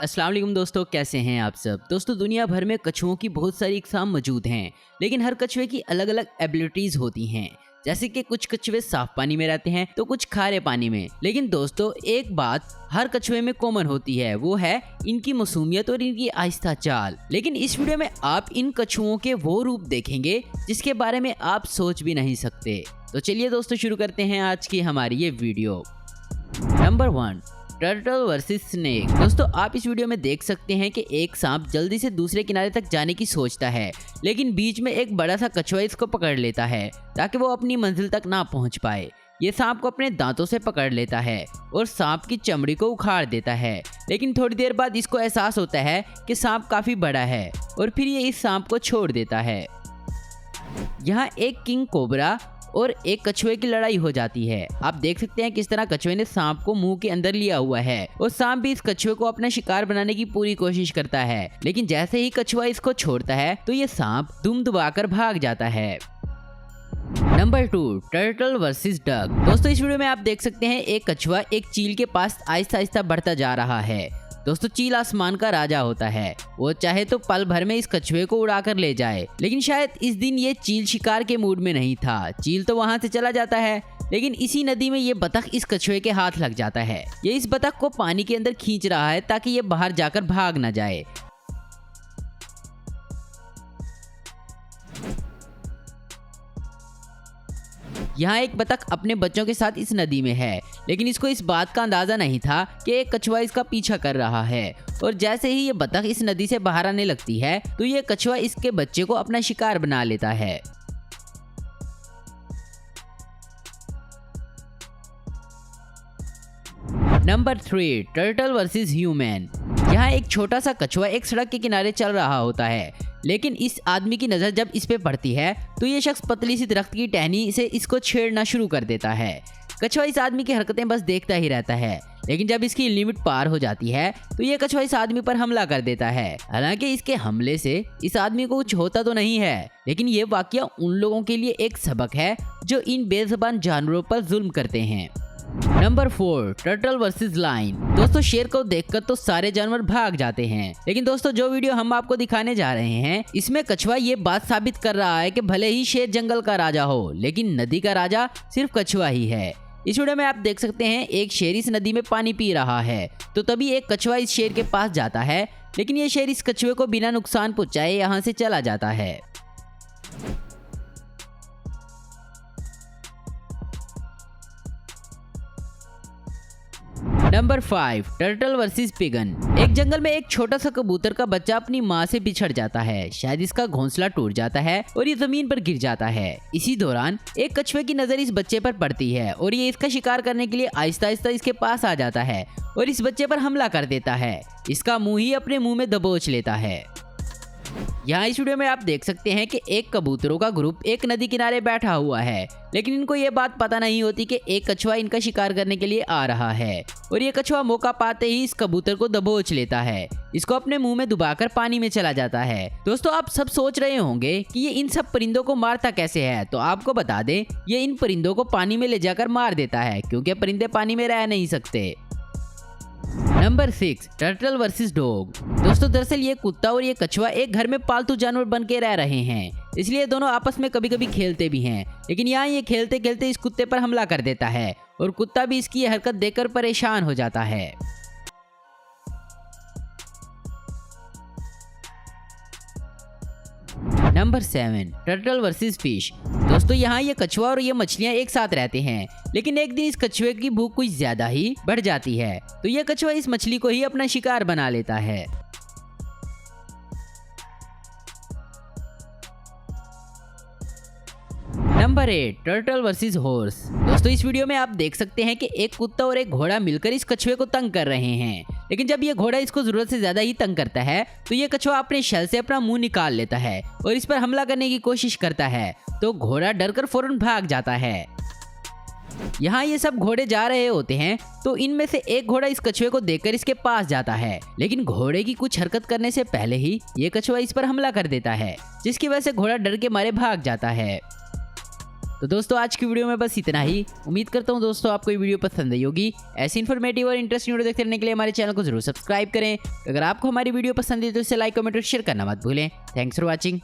अस्सलाम वालेकुम दोस्तों, कैसे हैं आप सब। दोस्तों दुनिया भर में कछुओं की बहुत सारी इकसाम मौजूद हैं, लेकिन हर कछुए की अलग अलग एबिलिटीज होती हैं। जैसे कि कुछ कछुए साफ पानी में रहते हैं तो कुछ खारे पानी में। लेकिन दोस्तों एक बात हर कछुए में कॉमन होती है, वो है इनकी मासूमियत और इनकी आहिस्ता चाल। लेकिन इस वीडियो में आप इन कछुओं के वो रूप देखेंगे जिसके बारे में आप सोच भी नहीं सकते। तो चलिए दोस्तों शुरू करते हैं आज की हमारी ये video. Number 1, turtle versus snake. दोस्तों आप इस वीडियो में देख सकते हैं कि एक सांप जल्दी से दूसरे किनारे तक जाने की सोचता है, लेकिन बीच में एक बड़ा सा कछुआ इसको पकड़ लेता है ताकि वो अपनी मंजिल तक ना पहुंच पाए। ये सांप को अपने दांतों से पकड़ लेता है और सांप की चमड़ी को उखाड़ देता है। लेकिन थोड़ी देर बाद इसको एहसास होता है कि सांप काफी बड़ा है और फिर ये इस सांप को छोड़ देता है। यहाँ एक किंग कोबरा और एक कछुए की लड़ाई हो जाती है। आप देख सकते हैं किस तरह कछुए ने सांप को मुंह के अंदर लिया हुआ है और सांप भी इस कछुए को अपना शिकार बनाने की पूरी कोशिश करता है, लेकिन जैसे ही कछुआ इसको छोड़ता है तो ये सांप दुम दबाकर भाग जाता है। Number 2, turtle versus duck. दोस्तों इस वीडियो में आप देख सकते हैं एक कछुआ एक चील के पास आहिस्ता आहिस्ता बढ़ता जा रहा है। दोस्तों चील आसमान का राजा होता है, वो चाहे तो पल भर में इस कछुए को उड़ाकर ले जाए। लेकिन शायद इस दिन ये चील शिकार के मूड में नहीं था। चील तो वहां से चला जाता है, लेकिन इसी नदी में ये बतख इस कछुए के हाथ लग जाता है। ये इस बतख को पानी के अंदर खींच रहा है ताकि ये बाहर जाकर भाग न जाए। यहाँ एक बतख अपने बच्चों के साथ इस नदी में है, लेकिन इसको इस बात का अंदाजा नहीं था कि एक कछुआ इसका पीछा कर रहा है। और जैसे ही ये बतख इस नदी से बाहर आने लगती है तो ये कछुआ इसके बच्चे को अपना शिकार बना लेता है। Number 3, turtle versus human. यहाँ एक छोटा सा कछुआ एक सड़क के किनारे चल रहा होता है, लेकिन इस आदमी की नज़र जब इस पे पड़ती है तो ये शख्स पतली सी दरख्त की टहनी से इसको छेड़ना शुरू कर देता है। कछुआ इस आदमी की हरकतें बस देखता ही रहता है, लेकिन जब इसकी लिमिट पार हो जाती है तो ये कछुआ इस आदमी पर हमला कर देता है। हालांकि इसके हमले से इस आदमी को कुछ होता तो नहीं है, लेकिन ये वाकया उन लोगों के लिए एक सबक है जो इन बेज़ुबान जानवरों पर जुल्म करते हैं। Number 4, turtle versus lion. दोस्तों शेर को देखकर तो सारे जानवर भाग जाते हैं, लेकिन दोस्तों जो वीडियो हम आपको दिखाने जा रहे हैं इसमें कछुआ ये बात साबित कर रहा है कि भले ही शेर जंगल का राजा हो, लेकिन नदी का राजा सिर्फ कछुआ ही है। इस वीडियो में आप देख सकते हैं एक शेर इस नदी में पानी पी रहा है, तो तभी एक कछुआ इस शेर के पास जाता है, लेकिन ये शेर इस कछुए को बिना नुकसान पहुंचाए यहाँ से चला जाता है। Number 5, turtle versus pigeon. एक जंगल में एक छोटा सा कबूतर का बच्चा अपनी माँ से बिछड़ जाता है। शायद इसका घोंसला टूट जाता है और ये जमीन पर गिर जाता है। इसी दौरान एक कछुए की नजर इस बच्चे पर पड़ती है और ये इसका शिकार करने के लिए आहिस्ता आहिस्ता इसके पास आ जाता है और इस बच्चे पर हमला कर देता है। इसका मुंह ही अपने मुंह में दबोच लेता है। यहाँ इस वीडियो में आप देख सकते हैं कि एक कबूतरों का ग्रुप एक नदी किनारे बैठा हुआ है, लेकिन इनको ये बात पता नहीं होती कि एक कछुआ इनका शिकार करने के लिए आ रहा है और ये कछुआ मौका पाते ही इस कबूतर को दबोच लेता है, इसको अपने मुंह में डुबाकर पानी में चला जाता है। दोस्तों आप सब सोच रहे होंगे कि ये इन सब परिंदों को मारता कैसे है, तो आपको बता दें ये इन परिंदों को पानी में ले जाकर मार देता है, क्योंकि परिंदे पानी में रह नहीं सकते। Number 6, turtle versus dog. दोस्तों दरअसल ये कुत्ता और ये कछुआ एक घर में पालतू जानवर बन के रह रहे हैं, इसलिए दोनों आपस में कभी कभी खेलते भी हैं। लेकिन यहाँ ये खेलते खेलते इस कुत्ते पर हमला कर देता है और कुत्ता भी इसकी हरकत देखकर परेशान हो जाता है। Number 7, turtle versus fish. दोस्तों यहाँ ये कछुआ और ये मछलियाँ एक साथ रहते हैं, लेकिन एक दिन इस कछुए की भूख कुछ ज्यादा ही बढ़ जाती है, तो ये कछुआ इस मछली को ही अपना शिकार बना लेता है। Number 8, turtle versus horse. दोस्तों इस वीडियो में आप देख सकते हैं कि एक कुत्ता और एक घोड़ा मिलकर इस कछुए को तंग कर रहे हैं, लेकिन जब ये घोड़ा इसको जरूरत से ज्यादा ही तंग करता है तो ये कछुआ अपने शल से अपना मुंह निकाल लेता है और इस पर हमला करने की कोशिश करता है, तो घोड़ा डरकर फौरन भाग जाता है। यहाँ ये सब घोड़े जा रहे होते हैं तो इनमें से एक घोड़ा इस कछुए को देखकर इसके पास जाता है, लेकिन घोड़े की कुछ हरकत करने से पहले ही ये कछुआ इस पर हमला कर देता है, जिसकी वजह से घोड़ा डर के मारे भाग जाता है। तो दोस्तों आज की वीडियो में बस इतना ही। उम्मीद करता हूँ दोस्तों आपको ये वीडियो पसंद आई होगी। ऐसी इन्फॉर्मेटिव और इंटरेस्टिंग वीडियो देखते रहने के लिए हमारे चैनल को जरूर सब्सक्राइब करें। अगर आपको हमारी वीडियो पसंद है तो इसे लाइक, कमेंट और शेयर करना मत भूलें। Thanks for watching.